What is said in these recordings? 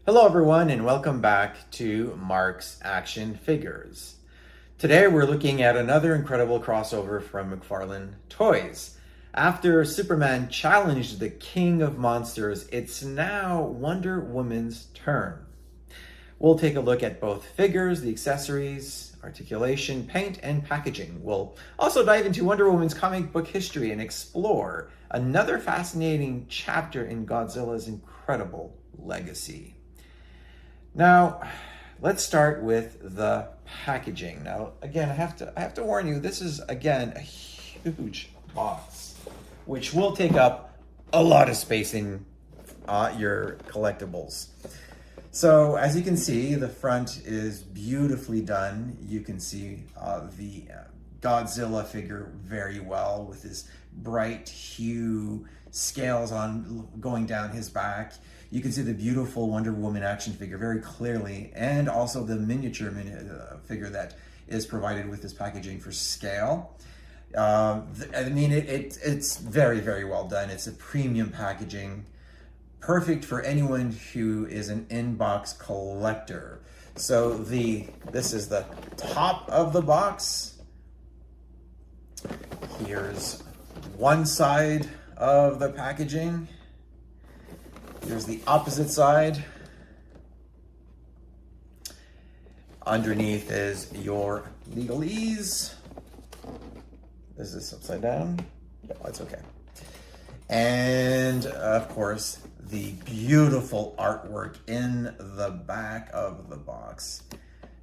Hello everyone and welcome back to Mark's Action Figures. Today we're looking at another incredible crossover from McFarlane Toys. After Superman challenged the King of Monsters, it's now Wonder Woman's turn. We'll take a look at both figures, the accessories, articulation, paint, and packaging. We'll also dive into Wonder Woman's comic book history and explore another fascinating chapter in Godzilla's incredible legacy. Now, let's start with the packaging. Now, again, I have to warn you, this is again a huge box, which will take up a lot of space in your collectibles. So, as you can see, the front is beautifully done. You can see the Godzilla figure very well with his bright hue scales on going down his back. You can see the beautiful Wonder Woman action figure very clearly, and also the miniature figure that is provided with this packaging for scale. I mean, it's very, very well done. It's a premium packaging, perfect for anyone who is an in-box collector. So this is the top of the box. Here's one side of the packaging. Here's the opposite side. Underneath is your legalese. Is this upside down? No, it's okay. And of course, the beautiful artwork in the back of the box.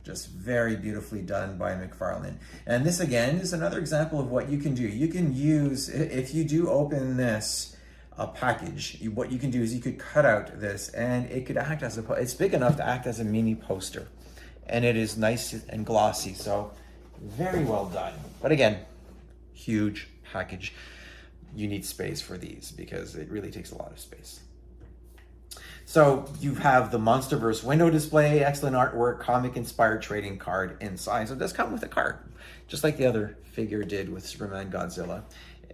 Just very beautifully done by McFarlane. And this again is another example of what you can do. You can use, if you do open this package, what you can do is you could cut out this and it could act as it's big enough to act as a mini poster. And it is nice and glossy, so very well done. But again, huge package. You need space for these because it really takes a lot of space. So you have the Monsterverse window display, excellent artwork, comic-inspired trading card inside. So it does come with a card, just like the other figure did with Superman Godzilla.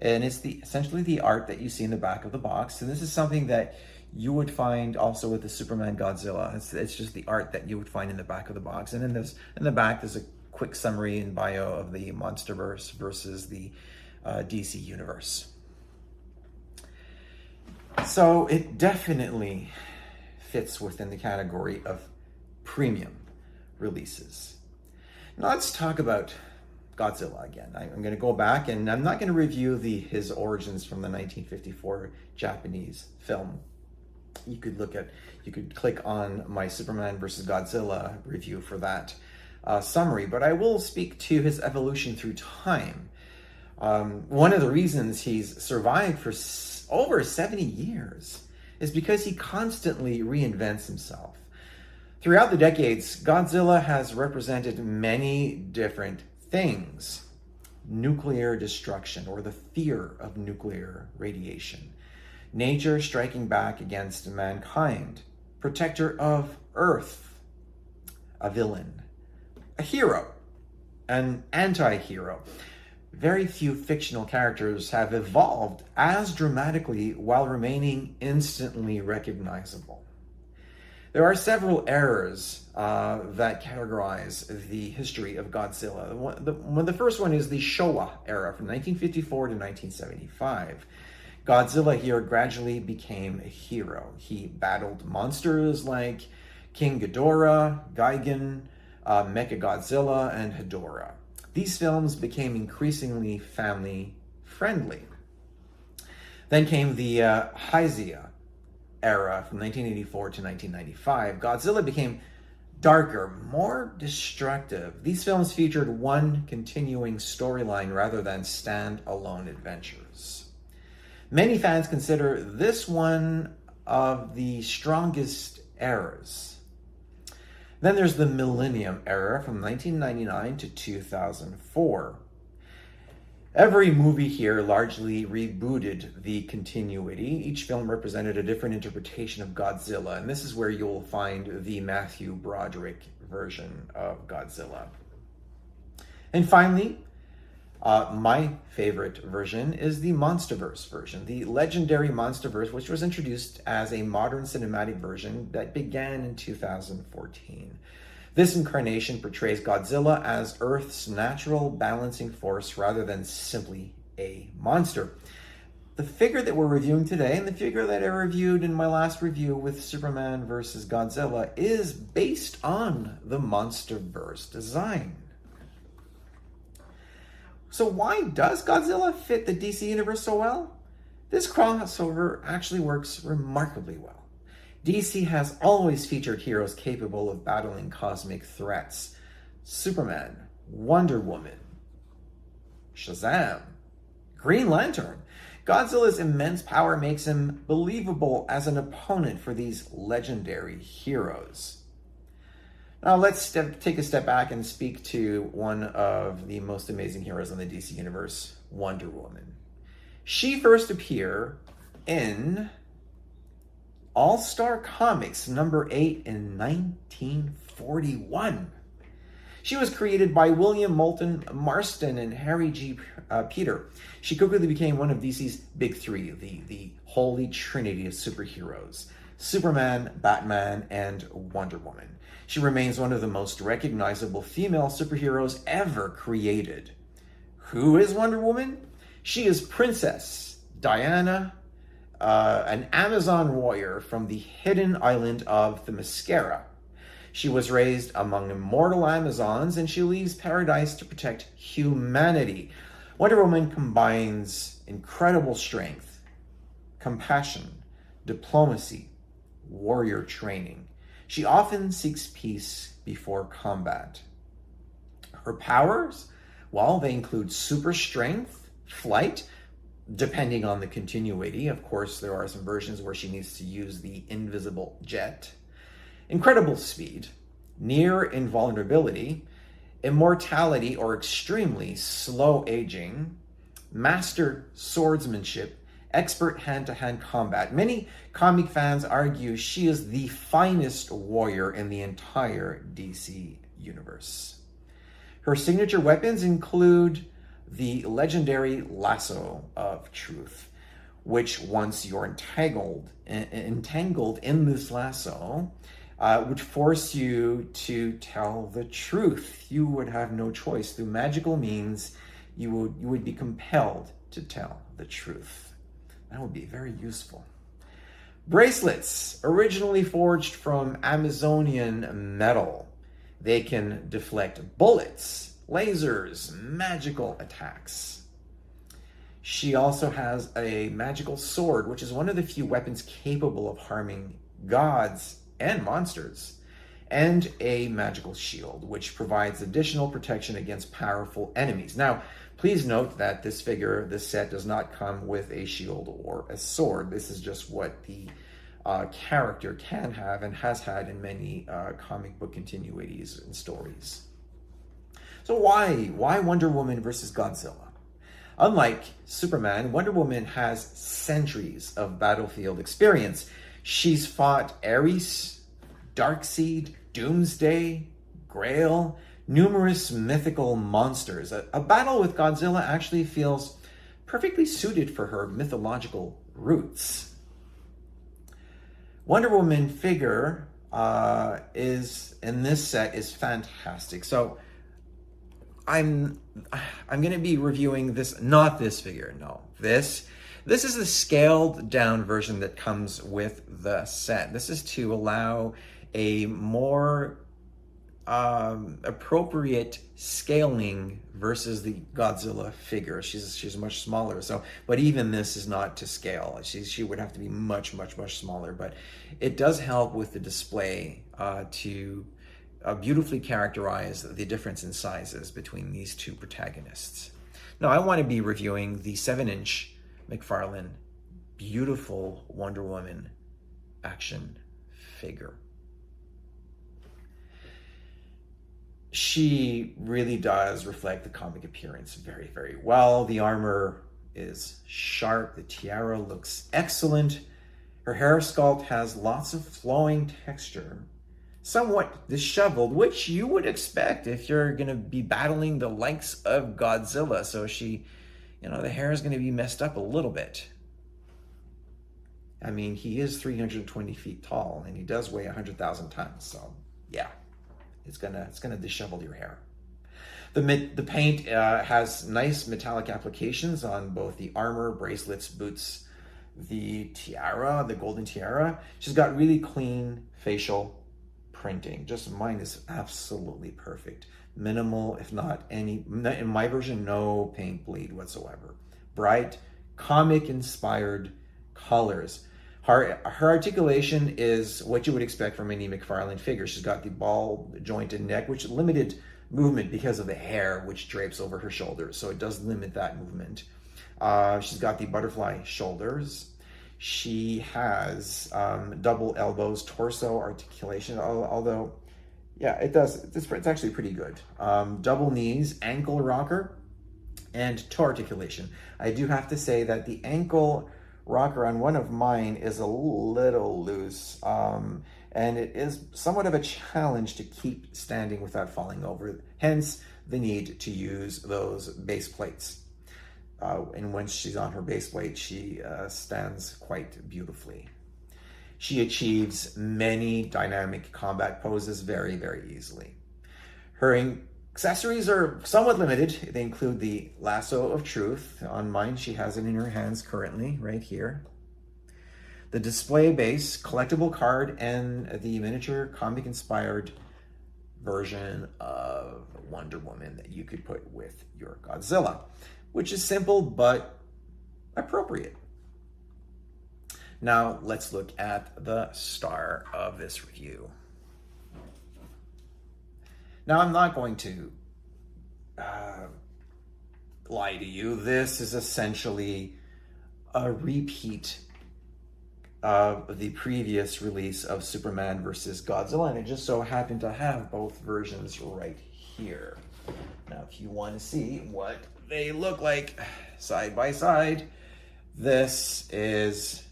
And it's essentially the art that you see in the back of the box. And this is something that you would find also with the Superman Godzilla. It's just the art that you would find in the back of the box. And then in the back, there's a quick summary and bio of the Monsterverse versus the DC universe. So it definitely fits within the category of premium releases. Now let's talk about Godzilla again. I'm going to go back and I'm not going to review his origins from the 1954 Japanese film. You could click on my Superman versus Godzilla review for that summary, but I will speak to his evolution through time. One of the reasons he's survived for over 70 years is because he constantly reinvents himself. Throughout the decades, Godzilla has represented many different things. Nuclear destruction, or the fear of nuclear radiation. Nature striking back against mankind. Protector of Earth. A villain. A hero. An anti-hero. Very few fictional characters have evolved as dramatically while remaining instantly recognizable. There are several eras that categorize the history of Godzilla. The first one is the Showa era from 1954 to 1975. Godzilla here gradually became a hero. He battled monsters like King Ghidorah, Gigan, Mechagodzilla, and Hedorah. These films became increasingly family-friendly. Then came the Heisei era from 1984 to 1995. Godzilla became darker, more destructive. These films featured one continuing storyline rather than stand-alone adventures. Many fans consider this one of the strongest eras. Then there's the Millennium era from 1999 to 2004. Every movie here largely rebooted the continuity. Each film represented a different interpretation of Godzilla, and this is where you'll find the Matthew Broderick version of Godzilla. And finally, My favorite version is the Monsterverse version, the legendary Monsterverse, which was introduced as a modern cinematic version that began in 2014. This incarnation portrays Godzilla as Earth's natural balancing force rather than simply a monster. The figure that we're reviewing today, and the figure that I reviewed in my last review with Superman versus Godzilla, is based on the Monsterverse design. So why does Godzilla fit the DC universe so well? This crossover actually works remarkably well. DC has always featured heroes capable of battling cosmic threats. Superman, Wonder Woman, Shazam, Green Lantern. Godzilla's immense power makes him believable as an opponent for these legendary heroes. Now let's take a step back and speak to one of the most amazing heroes in the DC universe, Wonder Woman. She first appeared in All-Star Comics number 8 in 1941. She was created by William Moulton Marston and Harry G. Peter. She quickly became one of DC's big three, the holy trinity of superheroes: Superman, Batman, and Wonder Woman. She remains one of the most recognizable female superheroes ever created. Who is Wonder Woman? She is Princess Diana, an Amazon warrior from the hidden island of Themyscira. She was raised among immortal Amazons, and she leaves paradise to protect humanity. Wonder Woman combines incredible strength, compassion, diplomacy, warrior training. She often seeks peace before combat. Her powers, well, they include super strength, flight, depending on the continuity. Of course, there are some versions where she needs to use the invisible jet. Incredible speed, near invulnerability, immortality or extremely slow aging, master swordsmanship, expert hand-to-hand combat. Many comic fans argue she is the finest warrior in the entire DC universe. Her signature weapons include the legendary Lasso of Truth, which once you're entangled in this lasso, would force you to tell the truth. You would have no choice. Through magical means, you would be compelled to tell the truth. That would be very useful. Bracelets, originally forged from Amazonian metal. They can deflect bullets, lasers, magical attacks. She also has a magical sword, which is one of the few weapons capable of harming gods and monsters, and a magical shield, which provides additional protection against powerful enemies. Now, please note that this set does not come with a shield or a sword. This is just what the character can have and has had in many comic book continuities and stories. So why Wonder Woman versus Godzilla? Unlike Superman, Wonder Woman has centuries of battlefield experience. She's fought Ares, Darkseid, Doomsday, Grail, numerous mythical monsters. A battle with Godzilla actually feels perfectly suited for her mythological roots. Wonder Woman figure is in this set is fantastic. So I'm going to be reviewing this, not this figure, no, this. This is the scaled down version that comes with the set. This is to allow a more appropriate scaling versus the Godzilla figure. She's much smaller. So, but even this is not to scale. She would have to be much smaller. But it does help with the display to beautifully characterize the difference in sizes between these two protagonists. Now, I want to be reviewing the 7-inch McFarlane beautiful Wonder Woman action figure. She really does reflect the comic appearance very well. The armor is sharp. The tiara looks excellent. Her hair sculpt has lots of flowing texture. somewhat disheveled, which you would expect if you're going to be battling the likes of Godzilla. So she, the hair is going to be messed up a little bit. I mean, he is 320 feet tall and he does weigh 100,000 tons. So yeah, it's gonna dishevel your hair. The paint has nice metallic applications on both the armor, bracelets, boots, the tiara, the golden tiara. She's got really clean facial printing. Just mine is absolutely perfect. Minimal, if not any, in my version, no paint bleed whatsoever. Bright, comic-inspired colors. Her articulation is what you would expect from any McFarlane figure. She's got the ball jointed neck, which limited movement because of the hair, which drapes over her shoulders. So it does limit that movement. She's got the butterfly shoulders. She has double elbows, torso articulation, although, yeah, it does. It's actually pretty good. Double knees, ankle rocker, and toe articulation. I do have to say that the ankle rocker on one of mine is a little loose, and it is somewhat of a challenge to keep standing without falling over, hence the need to use those base plates. And when she's on her base plate, she stands quite beautifully. She achieves many dynamic combat poses very, very easily. Her accessories are somewhat limited. They include the lasso of truth. On mine, she has it in her hands currently, right here. The display base, collectible card, and the miniature comic-inspired version of Wonder Woman that you could put with your Godzilla, which is simple but appropriate. Now, let's look at the star of this review. Now, I'm not going to lie to you. This is essentially a repeat of the previous release of Superman versus Godzilla, and it just so happened to have both versions right here. Now, if you want to see what they look like side by side, this is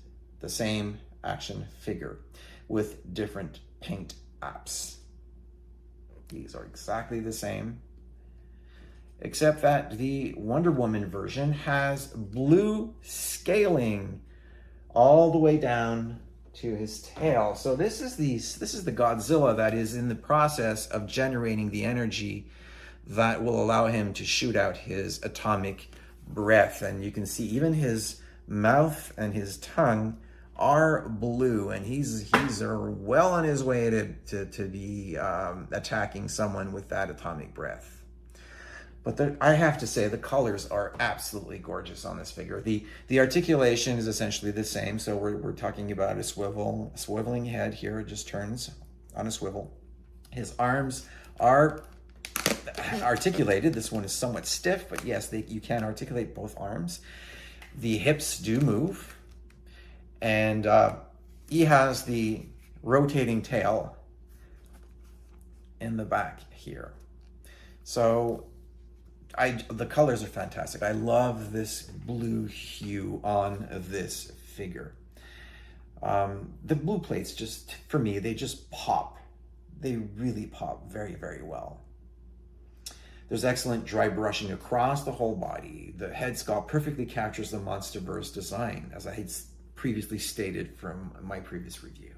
the same action figure with different paint apps. These are exactly the same, except that the Wonder Woman version has blue scaling all the way down to his tail. So this is the Godzilla that is in the process of generating the energy that will allow him to shoot out his atomic breath. And you can see even his mouth and his tongue are blue, and he's well on his way to be attacking someone with that atomic breath. But I have to say, the colors are absolutely gorgeous on this figure. The articulation is essentially the same. So we're talking about a swiveling head here. It just turns on a swivel. His arms are articulated. This one is somewhat stiff, but yes, you can articulate both arms. The hips do move. And he has the rotating tail in the back here. So the colors are fantastic. I love this blue hue on this figure. The blue plates just, for me, they just pop. They really pop very, very well. There's excellent dry brushing across the whole body. The head sculpt perfectly captures the Monsterverse design, as I had previously stated from my previous review.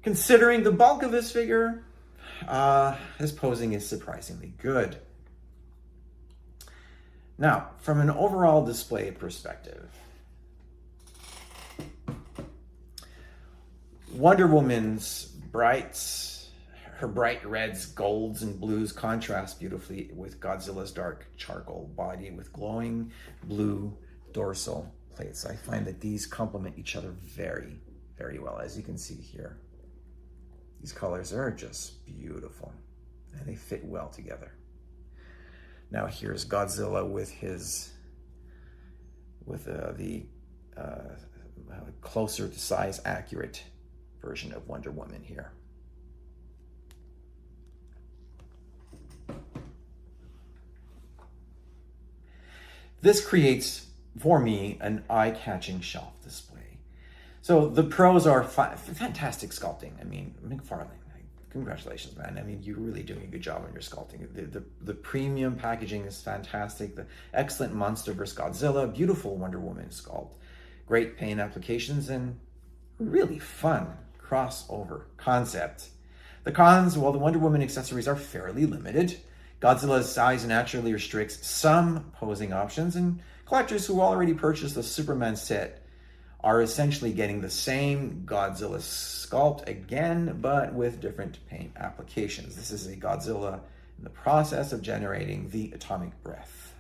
Considering the bulk of this figure, his posing is surprisingly good. Now, from an overall display perspective, Wonder Woman's her bright reds, golds, and blues contrast beautifully with Godzilla's dark charcoal body with glowing blue dorsal plates. I find that these complement each other very, very well, as you can see here. These colors are just beautiful, and they fit well together. Now here's Godzilla with the closer to size accurate version of Wonder Woman here. This creates, for me, an eye-catching shelf display. So So the pros are fantastic sculpting. I mean, McFarlane, congratulations, man. I mean, you're really doing a good job on your sculpting. The premium packaging is fantastic. The excellent Monster vs. Godzilla, beautiful Wonder Woman sculpt, great paint applications, and really fun crossover concept. The cons, well, the Wonder Woman accessories are fairly limited. Godzilla's size naturally restricts some posing options, and collectors who already purchased the Superman set are essentially getting the same Godzilla sculpt again, but with different paint applications. This is a Godzilla in the process of generating the atomic breath.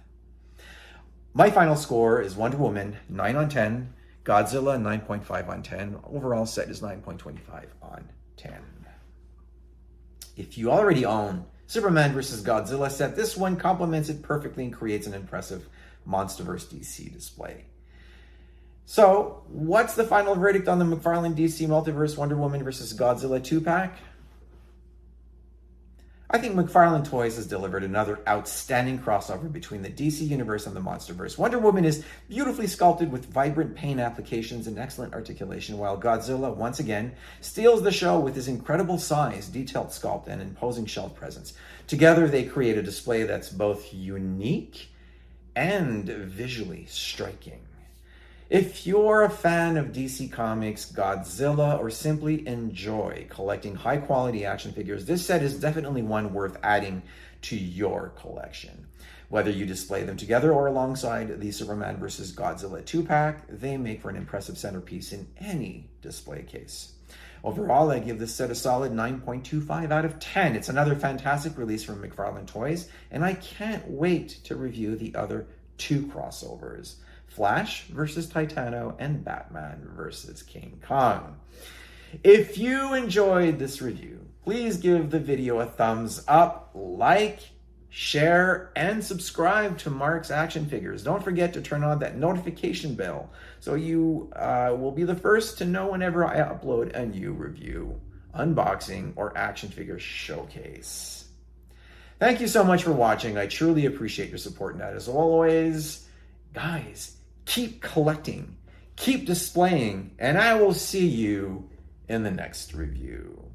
My final score is Wonder Woman 9 on 10, Godzilla 9.5 on 10. Overall set is 9.25 on 10. If you already own Superman vs. Godzilla set, this one complements it perfectly and creates an impressive MonsterVerse DC display. So, what's the final verdict on the McFarlane DC Multiverse Wonder Woman vs. Godzilla 2-pack? I think McFarlane Toys has delivered another outstanding crossover between the DC Universe and the MonsterVerse. Wonder Woman is beautifully sculpted with vibrant paint applications and excellent articulation, while Godzilla, once again, steals the show with his incredible size, detailed sculpt, and imposing shelf presence. Together, they create a display that's both unique and visually striking. If you're a fan of DC Comics, Godzilla, or simply enjoy collecting high-quality action figures, this set is definitely one worth adding to your collection. Whether you display them together or alongside the Superman vs. Godzilla 2-pack, they make for an impressive centerpiece in any display case. Overall, I give this set a solid 9.25 out of 10. It's another fantastic release from McFarlane Toys, and I can't wait to review the other two crossovers: Flash vs. Titano, and Batman vs. King Kong. If you enjoyed this review, please give the video a thumbs up, like, share, and subscribe to Mark's Action Figures. Don't forget to turn on that notification bell so you will be the first to know whenever I upload a new review, unboxing, or action figure showcase. Thank you so much for watching. I truly appreciate your support, and as always, guys, keep collecting, keep displaying, and I will see you in the next review.